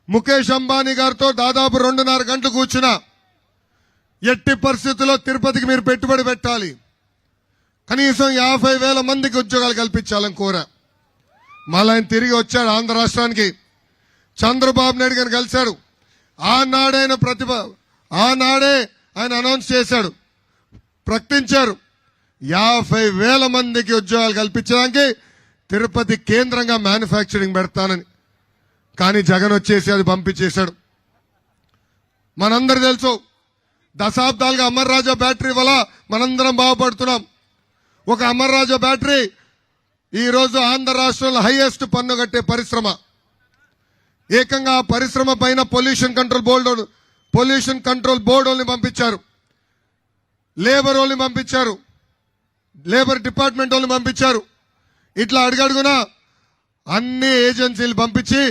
ముఖేష్ అంబానీ గారితో దాదాపు 2.5 గంటలు కూర్చున్నా. ఎట్టి పరిస్థితుల్లో తిరుపతికి మీరు పెట్టుబడి పెట్టాలి, కనీసం 50,000 మందికి ఉద్యోగాలు కల్పించాలని కోరా. మళ్ళీ ఆయన తిరిగి వచ్చాడు ఆంధ్ర రాష్ట్రానికి. చంద్రబాబు నాయుడు గారిని కలిశాడు. ఆనాడే ఆయన అనౌన్స్ చేశాడు, ప్రకటించారు 50,000 మందికి ఉద్యోగాలు కల్పించడానికి తిరుపతి కేంద్రంగా మ్యానుఫ్యాక్చరింగ్ పెడతానని. కానీ జగన్ వచ్చేసి అది పంపించేశాడు. మనందరూ తెలుసు, దశాబ్దాలుగా అమర్ రాజా బ్యాటరీ వల్ల మనందరం బాగుపడుతున్నాం. ఒక అమర్ రాజా బ్యాటరీ ఈ రోజు ఆంధ్ర రాష్ట్రంలో హైయెస్ట్ పన్ను కట్టే పరిశ్రమ. ఏకంగా ఆ పరిశ్రమ పైన పొల్యూషన్ కంట్రోల్ బోర్డు వాళ్ళని పంపించారు, లేబర్ వాళ్ళని పంపించారు, లేబర్ డిపార్ట్మెంట్ వాళ్ళని పంపించారు. ఇట్లా అడుగడుగునా అన్ని ఏజెన్సీలు పంపించి